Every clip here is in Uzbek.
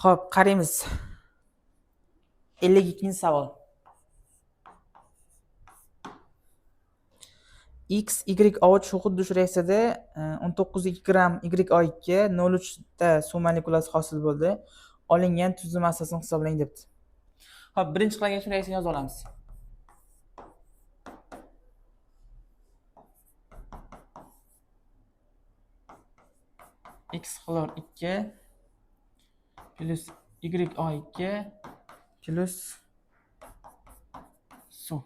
Xo'p, qaraymiz. 52-savol. X, Y ovuch xuddi shu reaksiyada 19,2 gram YO2 0,3 ta suv molekulasi hosil bo'ldi. Olingan tuzli massasini hisoblang debdi. Xo'p, birinchi qilgan shu reaksiyani yozib olamiz. X xlor 2 plus YO2 plus suv.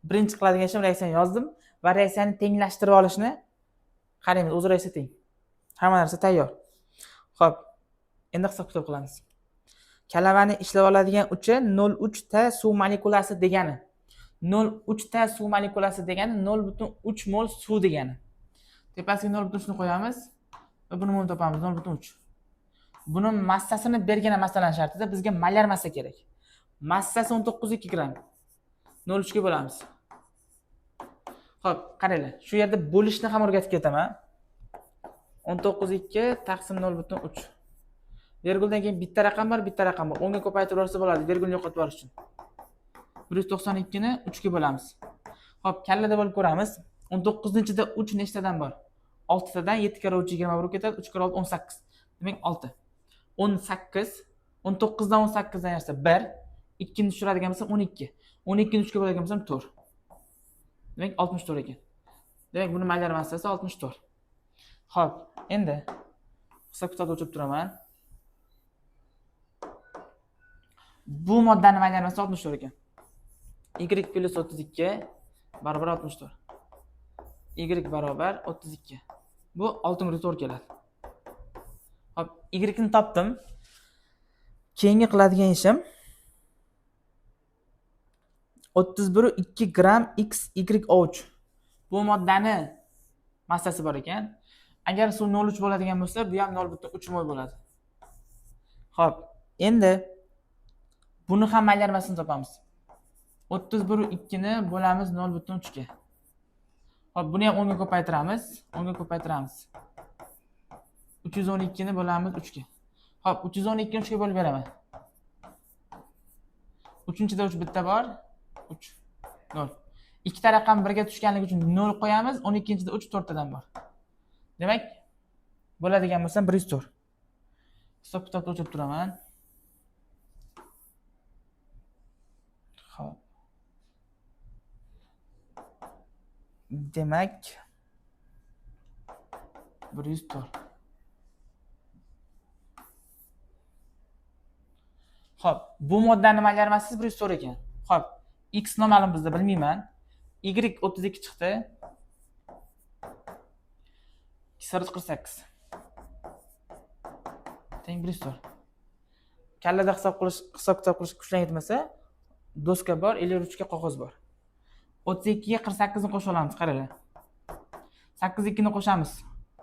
Birinchi qiladigan ishim reaksiyani yozdim va reaksiyani tenglashtirib olishni qaraymiz. O'zi reaksiya teng. Hamma narsa tayyor. Xo'p, endi hisob-kitob qilamiz. Kalavani ishlab oladigan uchi 0,3 ta suv molekulasi degani. 0,3 ta suv molekulasi degani 0,3 mol suv degani. Tepasiga 0,3 ni qo'yamiz va buni molni topamiz 0,3. Buni massasini bergan masalan shartida bizga molar massa kerak. Massasi 19,2 gram. 0,3 ga bo'lamiz. Xo'p, qaranglar. Shu yerda bo'lishni ham o'rgatib ketaman. 19,2 taqsim 0,3. Virguldan keyin bitta raqam bor, bitta raqam bor. 10 ga ko'paytirib yuborsa bo'ladi, virgulni yo'qotib yuborish uchun. 192 ni 3 ga bo'lamiz. Xo'p, kallada bo'lib ko'ramiz. 19-da 3 nechtadan bor? 6 tadan 7 kare 3 20 bo'lib ketadi. 3 kare 6 18. Demak 6. 18, 19 dan 18 dan yarsa 1, 2 ni tushiradigan bo'lsam 12. 12 ni 3 ga bo'ladigan bo'lsam 4. Demak 64 ekan. Demak buni molar massasi 64. Xo'p, endi hisob-kitobni o'chirib turaman. Bu moddani molar massasi 64 ekan. Y plus 32 barobar 64. Y barobar 32. Bu 6,4 keladi. Hop, Y ni topdim. Keyingi qiladigan ishim 31,2 gram XY bu moddani massasi bor ekan. Agar suv 0,3 bo'ladigan bo'lsa, bu ham 0,3 mol bo'ladi. Xo'p, endi buni ham molar massasini topamiz. 31,2 ni bo'lamiz 0,3 ga. Xo'p, buni ham 10 ga ko'paytiramiz. 10 ga ko'paytiramiz. 312 ni bo'lamiz 3 ga. Xo'p, 312 ni 3 ga bo'lib beraman. 3-da 3 bitta bor. 3 0. Ikkita raqam birga tushganligi uchun 0 qo'yamiz. 12-da 3 4 tadan bor. Demak, bo'ladigan bo'lsa 104. Hisob-kitobni o'chirib turaman. Xo'p. Demak 104. Xo'p, bu moddani molar massasi 104 ekan. Xo'p, X noma'lum bizda bilmayman. Y 32 chiqdi. Kisar 48. Teng 104. Kallada hisob-kitob qilish kuchlan yetmasa, doska bor, 53 ga qog'oz bor. 32 ga 48 ni qo'shib olamiz, qaranglar. 8 2 ni qo'shamiz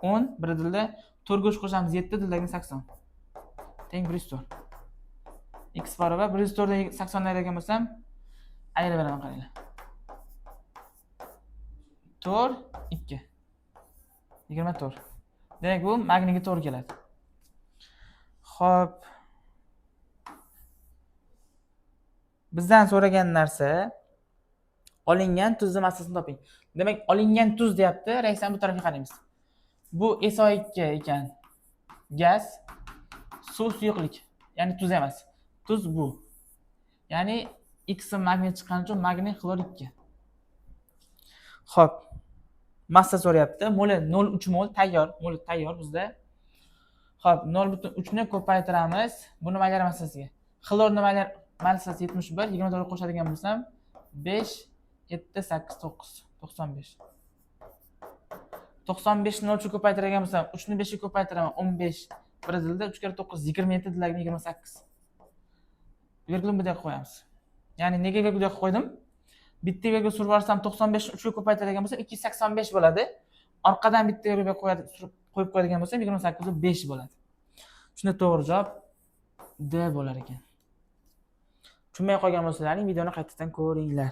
10, bir dilda 4 ga qo'shamiz 7, dildagi 80. Teng 104. X barobar 104 dan 80 ni ayirgan bo'lsam, ayirib beraman, qaranglar. 4 2 24. Demak bu magniga to'g'ri keladi. Xo'p. Bizdan so'ragan narsa olingan tuzli massasini toping. Demak, olingan tuz deyapti. Reaksiyani bu tarafga qaraymiz. Bu SO2 ekan. Gaz, suv, suyuqlik. Ya'ni tuz emas. Tuz bu. Ya'ni X magniy chiqqani uchun magniy xlor 2. Xo'p. Massa so'rayapti. Moli 0,3 mol tayyor. Moli tayyor bizda. Xo'p, 0,3 ni ko'paytiramiz. Buni molar massasiga. Xlorni molar massasi 71, 24 ga qo'shadigan bo'lsam 5 7 8 9 95. 95 ni 0 ga ko'paytirgan bo'lsam 3 ni 5 ga ko'paytiraman 15. Bir dilda 3 kare 9 27, dildagi 28. Virgulni bu yerga qo'yamiz. Ya'ni nega virgul yoqqa qo'ydim? Bitta virgul surib yuborsam 95 ni 3 ga ko'paytirgan bo'lsa 285 bo'ladi. Orqadan bitta virgul qo'yib qo'yadigan bo'lsam 28 ga 5 bo'ladi. Shunda to'g'ri javob D bo'lar ekan. Tushunmay qolgan bo'lsalaring videoni qaytadan ko'ringlar.